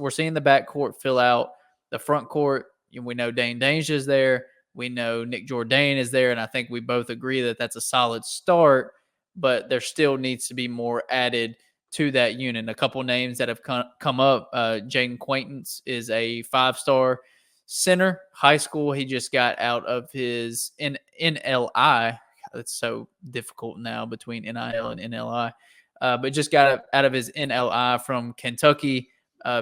we're seeing the backcourt fill out the front court. We know Dane Danger is there. We know Nick Jourdain is there, and I think we both agree that that's a solid start, but there still needs to be more added to that unit. A couple names that have come up, Jayden Quaintance is a 5-star center. High school, he just got out of his NLI. It's so difficult now between NIL and NLI. But just got out of his NLI from Kentucky,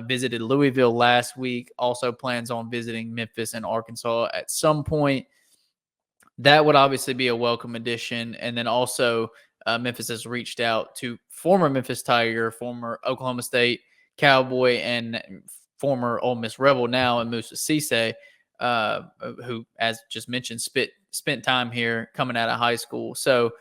visited Louisville last week, also plans on visiting Memphis and Arkansas at some point. That would obviously be a welcome addition. And then also Memphis has reached out to former Memphis Tiger, former Oklahoma State Cowboy, and former Ole Miss Rebel now, and Musa Cisse, who, as just mentioned, spent time here coming out of high school. So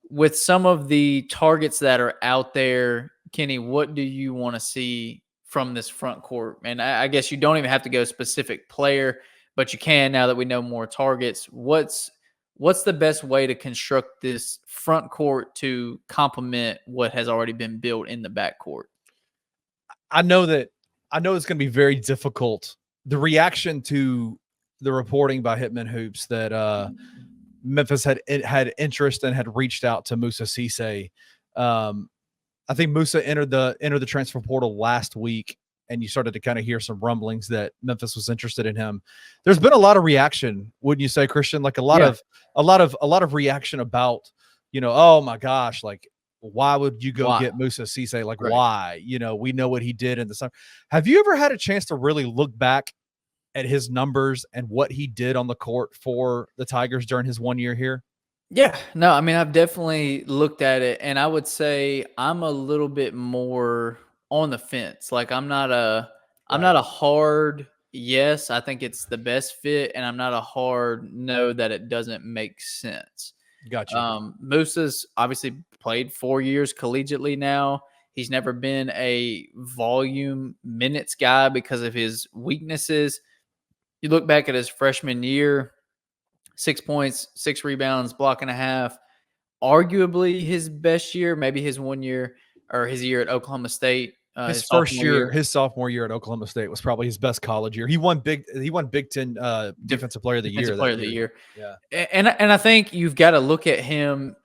with some of the targets that are out there, Kenny, what do you want to see from this front court? And I guess you don't even have to go specific player, but you can now that we know more targets. What's the best way to construct this front court to complement what has already been built in the back court? I know it's going to be very difficult. The reaction to the reporting by Hitman Hoops that Memphis had interest and had reached out to Musa Cisse. I think Musa entered the transfer portal last week, and you started to kind of hear some rumblings that Memphis was interested in him. There's been a lot of reaction, wouldn't you say, Christian? Like a lot of reaction about, oh my gosh, like, why would you go get Musa Cisse? Like, right. Why? We know what he did in the summer. Have you ever had a chance to really look back at his numbers and what he did on the court for the Tigers during his 1 year here? Yeah, no, I mean, I've definitely looked at it, and I would say I'm a little bit more on the fence. Like, I'm not a hard yes, I think it's the best fit, and I'm not a hard no that it doesn't make sense. Gotcha. Musa's obviously played 4 years collegiately now. He's never been a volume minutes guy because of his weaknesses. You look back at his freshman year, 6 points, 6 rebounds, block and a half. Arguably his best year, maybe his 1 year or his year at Oklahoma State. His sophomore year at Oklahoma State was probably his best college year. He won Big Ten Defensive Player of the Year. Yeah, and I think you've got to look at him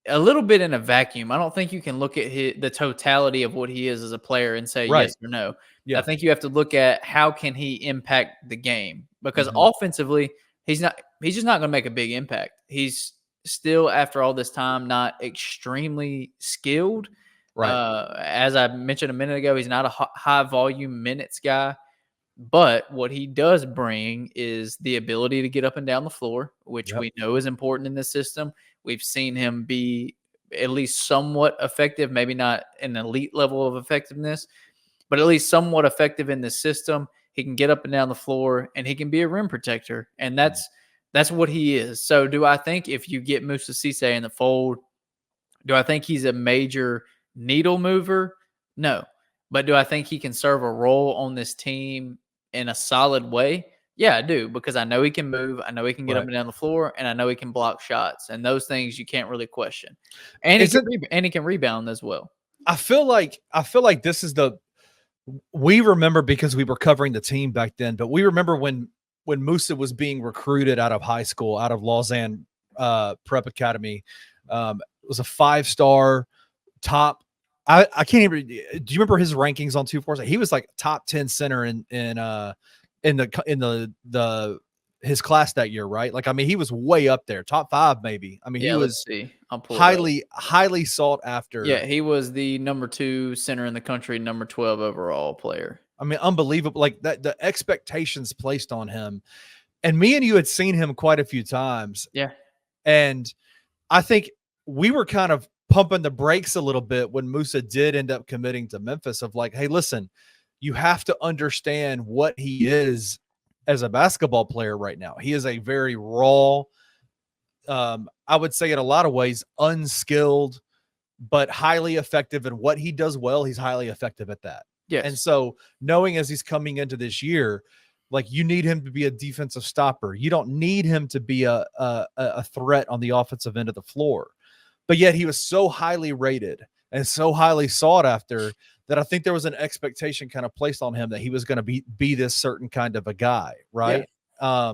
a little bit in a vacuum. I don't think you can look at the totality of what he is as a player and say yes or no. Yeah. I think you have to look at how can he impact the game, because offensively he's just not going to make a big impact. He's still, after all this time, not extremely skilled. Right. As I mentioned a minute ago, he's not a high volume minutes guy, but what he does bring is the ability to get up and down the floor, which we know is important in this system. We've seen him be at least somewhat effective, maybe not an elite level of effectiveness, but at least somewhat effective in this system. He can get up and down the floor, and he can be a rim protector, and that's what he is. So do I think if you get Musa Cisse in the fold, do I think he's a major needle mover? No. But do I think he can serve a role on this team in a solid way? Yeah, I do, because I know he can move. I know he can get up and down the floor, and I know he can block shots, and those things you can't really question. And he can rebound as well. I feel like this is we remember, because we were covering the team back then, but we remember when Musa was being recruited out of high school, out of Lausanne Prep Academy. It was a 5-star top. I can't even. Do you remember his rankings on 247? He was like top 10 center in his class that year, right? Like, I mean, he was way up there, top 5 maybe. I mean, he was highly sought after. Yeah, he was the number 2 center in the country, number 12 overall player. I mean, unbelievable. Like, that, the expectations placed on him. And me and you had seen him quite a few times. Yeah. And I think we were kind of pumping the brakes a little bit when Musa did end up committing to Memphis, of like, hey, listen, you have to understand what he is as a basketball player right now. He is a very raw, I would say in a lot of ways, unskilled, but highly effective in what he does well. He's highly effective at that. Yes. And so knowing as he's coming into this year, like, you need him to be a defensive stopper. You don't need him to be a threat on the offensive end of the floor. But yet he was so highly rated and so highly sought after that I think there was an expectation kind of placed on him that he was going to be this certain kind of a guy, right? Yeah.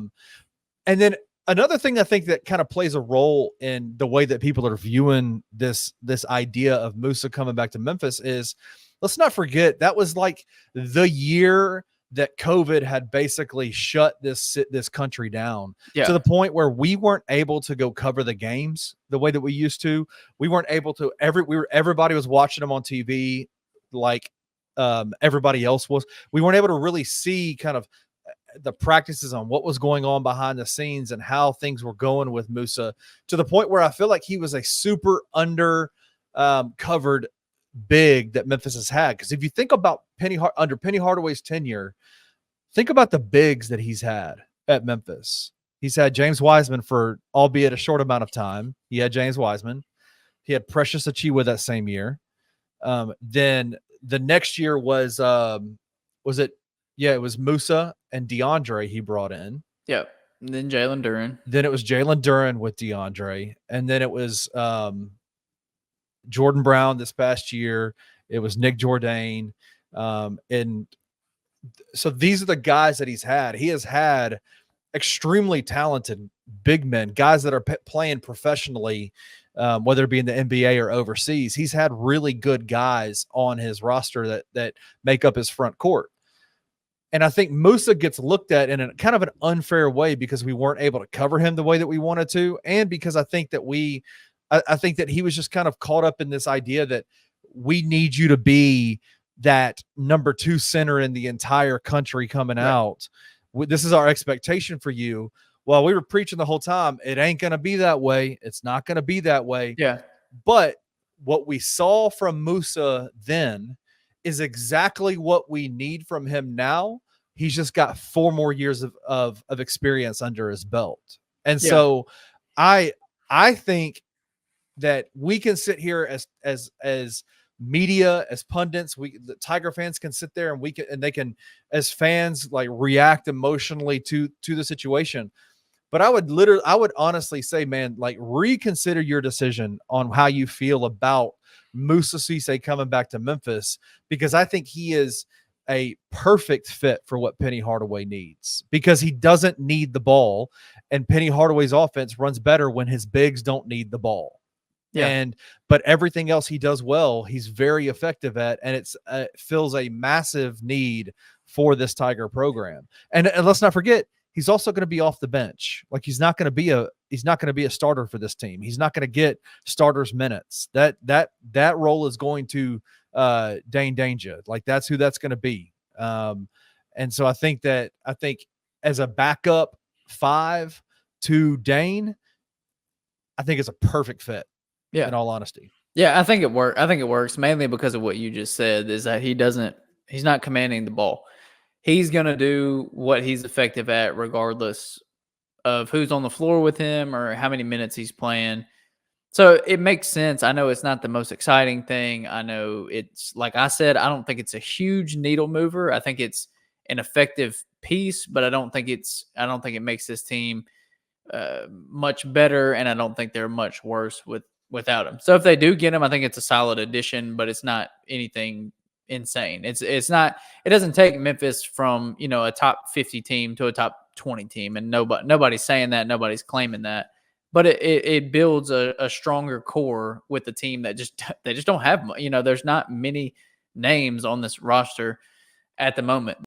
And then another thing I think that kind of plays a role in the way that people are viewing this idea of Musa coming back to Memphis is, let's not forget that was like the year that COVID had basically shut this country down to the point where we weren't able to go cover the games the way that we used to. We weren't able to everybody was watching them on TV like everybody else was. We weren't able to really see kind of the practices on what was going on behind the scenes and how things were going with Musa, to the point where I feel like he was a super under covered big that Memphis has had. Because if you think about under Penny Hardaway's tenure, think about the bigs that he's had at Memphis. He's had James Wiseman for, albeit a short amount of time. He had James Wiseman. He had Precious Achiuwa that same year. Then the next year was it? Yeah, it was Musa and DeAndre he brought in. Yeah. And then Jalen Duren. Then it was Jalen Duren with DeAndre. And then it was Jordan Brown this past year. It was Nick Jourdain. And so these are the guys that he's had. He has had extremely talented big men, guys that are playing professionally, whether it be in the NBA or overseas. He's had really good guys on his roster that make up his front court. And I think Musa gets looked at in a kind of an unfair way because we weren't able to cover him the way that we wanted to. And because I think that I think that he was just kind of caught up in this idea that we need you to be that number 2 center in the entire country coming out. This is our expectation for you. Well, we were preaching the whole time, it ain't going to be that way. It's not going to be that way. Yeah. But what we saw from Musa then is exactly what we need from him now. He's just got 4 more years of experience under his belt. And so I think that we can sit here as media, as pundits, the Tiger fans can sit there and they can, as fans, like react emotionally to the situation. But I would honestly say, man, like reconsider your decision on how you feel about Musa Cisse coming back to Memphis, because I think he is a perfect fit for what Penny Hardaway needs, because he doesn't need the ball, and Penny Hardaway's offense runs better when his bigs don't need the ball. Yeah. But everything else he does well, he's very effective at, and it fills a massive need for this Tiger program. And let's not forget, he's also going to be off the bench. Like he's not going to be a starter for this team. He's not going to get starters minutes. That role is going to Dane Danger. Like that's who that's going to be. And so I think as a backup 5 to Dane, I think it's a perfect fit. Yeah. In all honesty. Yeah, I think it works mainly because of what you just said, is that he's not commanding the ball. He's going to do what he's effective at regardless of who's on the floor with him or how many minutes he's playing. So it makes sense. I know it's not the most exciting thing. I know it's, like I said, I don't think it's a huge needle mover. I think it's an effective piece, but I don't think it makes this team much better, and I don't think they're much worse without him. So if they do get him, I think it's a solid addition, but it's not anything insane. It doesn't take Memphis from, a top 50 team to a top 20 team, and nobody's saying that, nobody's claiming that, but it builds a stronger core with the team that they just don't have, there's not many names on this roster at the moment.